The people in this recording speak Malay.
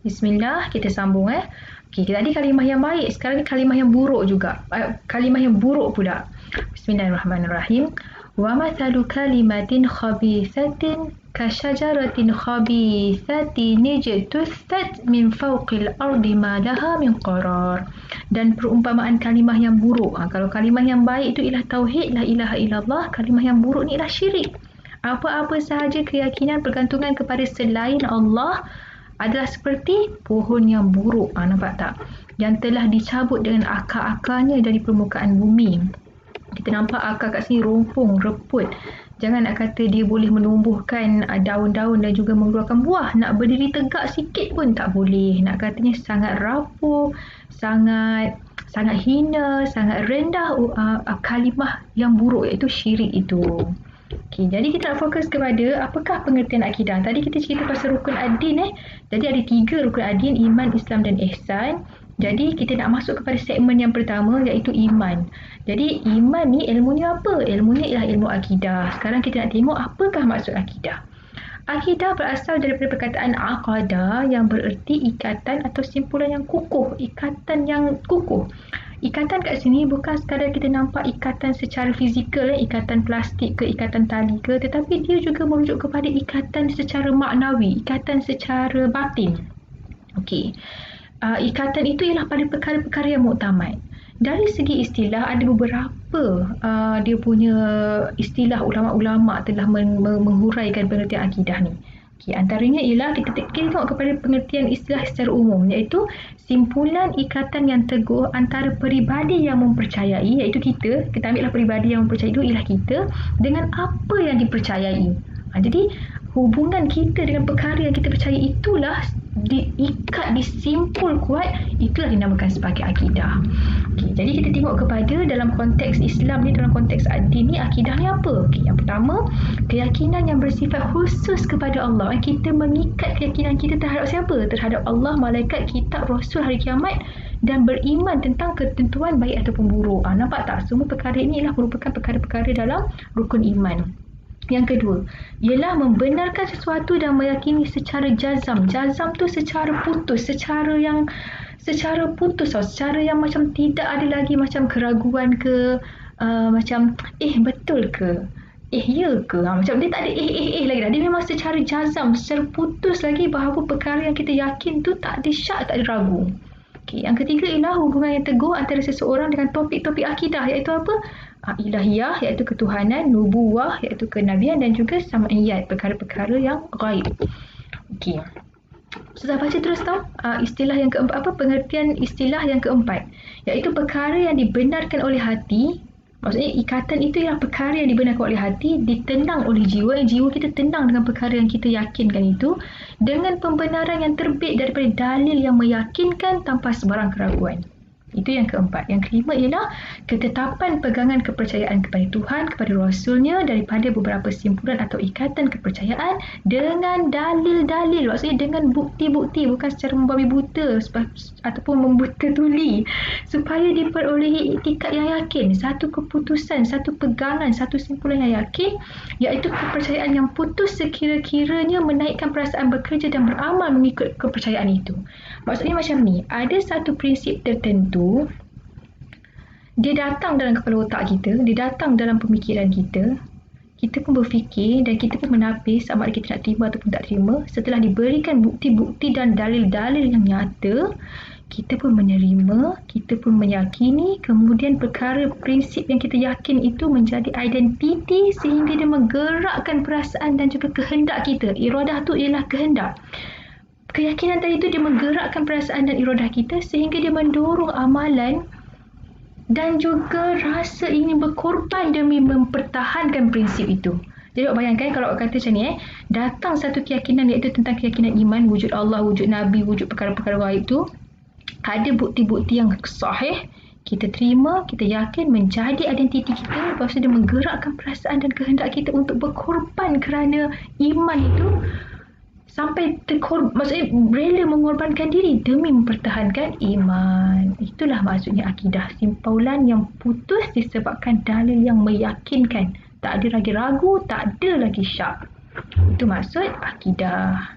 Bismillah, kita sambung Okey, tadi kalimah yang baik, sekarang ni kalimah yang buruk juga. Kalimah yang buruk pula. Bismillahirrahmanirrahim. Wa mathalu kalimatin khabithatin kasyajaratin khabithatin ijtussat min fawqil ardi ma laha min qarar. Dan perumpamaan kalimah yang buruk. Kalau kalimah yang baik itu ialah tauhid, la ilaha illallah. Kalimah yang buruk ni ialah syirik. Apa-apa sahaja keyakinan pergantungan kepada selain Allah adalah seperti pohon yang buruk, nampak tak? Yang telah dicabut dengan akar-akarnya dari permukaan bumi. Kita nampak akar kat sini rompong, reput. Jangan nak kata dia boleh menumbuhkan daun-daun dan juga mengeluarkan buah. Nak berdiri tegak sikit pun tak boleh. Nak katanya sangat rapuh, sangat hina, sangat rendah kalimah yang buruk, iaitu syirik itu. Okey, jadi kita nak fokus kepada apakah pengertian akidah. Tadi kita cerita pasal rukun ad-din Jadi ada 3 rukun ad-din, iman, Islam dan ihsan. Jadi kita nak masuk kepada segmen yang pertama, iaitu iman. Jadi iman ni ilmunya apa? Ilmunya ialah ilmu akidah. Sekarang kita nak tengok apakah maksud akidah. Akidah berasal daripada perkataan aqada yang bererti ikatan atau simpulan yang kukuh, ikatan yang kukuh. Ikatan kat sini bukan sekadar kita nampak ikatan secara fizikal, ikatan plastik ke, ikatan tali ke, tetapi dia juga merujuk kepada ikatan secara maknawi, ikatan secara batin. Okey. Ikatan itu ialah pada perkara-perkara yang muktamad. Dari segi istilah ada beberapa dia punya istilah ulama-ulama telah menghuraikan pengertian akidah ni. Okay, antaranya ialah kita tengok kepada pengertian istilah secara umum, iaitu simpulan ikatan yang teguh antara peribadi yang mempercayai, iaitu kita ambillah peribadi yang mempercayai itu ialah kita, dengan apa yang dipercayai. Jadi hubungan kita dengan perkara yang kita percaya itulah diikat, disimpul kuat, itulah dinamakan sebagai akidah. Okay, jadi kita tengok kepada dalam konteks Islam ni, dalam konteks ad-din ni, akidah ni apa? Okay, yang pertama, keyakinan yang bersifat khusus kepada Allah. Kita mengikat keyakinan kita terhadap siapa? Terhadap Allah, malaikat, kitab, rasul, hari kiamat, dan beriman tentang ketentuan baik ataupun buruk. Nampak tak? Semua perkara ini ialah merupakan perkara-perkara dalam rukun iman. Yang kedua, ialah membenarkan sesuatu dan meyakini secara jazam. Jazam tu secara putus, secara yang macam tidak ada lagi macam keraguan ke, macam betul ke? Ya ke? Macam dia tak ada lagi dah. Dia memang secara jazam, secara putus lagi bahawa perkara yang kita yakin tu tak ada syak, tak ada ragu. Okay, yang ketiga ialah hubungan yang teguh antara seseorang dengan topik-topik akidah, iaitu apa? Ilahiyah, iaitu ketuhanan, nubuwah, iaitu kenabian, dan juga sam'iyat, perkara-perkara yang ghaib. Okey. Sudah baca terus tau istilah yang keempat, pengertian istilah yang keempat, iaitu perkara yang dibenarkan oleh hati. Maksudnya ikatan itu ialah perkara yang dibenarkan oleh hati, ditenang oleh jiwa. Jiwa kita tenang dengan perkara yang kita yakinkan itu, dengan pembenaran yang terbit daripada dalil yang meyakinkan tanpa sebarang keraguan. Itu yang keempat. Yang kelima ialah ketetapan pegangan kepercayaan kepada Tuhan, kepada Rasulnya, daripada beberapa simpulan atau ikatan kepercayaan dengan dalil-dalil. Maksudnya dengan bukti-bukti, bukan secara membabi buta ataupun membuta tuli, supaya diperolehi iktikad yang yakin, satu keputusan, satu pegangan, satu simpulan yang yakin, iaitu kepercayaan yang putus sekira-kiranya menaikkan perasaan bekerja dan beramal mengikut kepercayaan itu. Maksudnya macam ni, ada satu prinsip tertentu, dia datang dalam kepala otak kita, dia datang dalam pemikiran kita, kita pun berfikir dan kita pun menapis sama ada kita nak terima ataupun tak terima. Setelah diberikan bukti-bukti dan dalil-dalil yang nyata, kita pun menerima, kita pun meyakini, kemudian perkara prinsip yang kita yakin itu menjadi identiti sehingga dia menggerakkan perasaan dan juga kehendak kita. Iradah tu ialah kehendak. Keyakinan tadi itu dia menggerakkan perasaan dan iradah kita sehingga dia mendorong amalan dan juga rasa ingin berkorban demi mempertahankan prinsip itu. Jadi bayangkan kalau kata macam ni, datang satu keyakinan iaitu tentang keyakinan iman, wujud Allah, wujud Nabi, wujud perkara-perkara gaib itu, ada bukti-bukti yang sahih, kita terima, kita yakin menjadi identiti kita, lepas tu dia menggerakkan perasaan dan kehendak kita untuk berkorban kerana iman itu, sampai maksudnya rela mengorbankan diri demi mempertahankan iman. Itulah maksudnya akidah, simpulan yang putus disebabkan dalil yang meyakinkan, tak ada lagi ragu, tak ada lagi syak. Itu maksud akidah.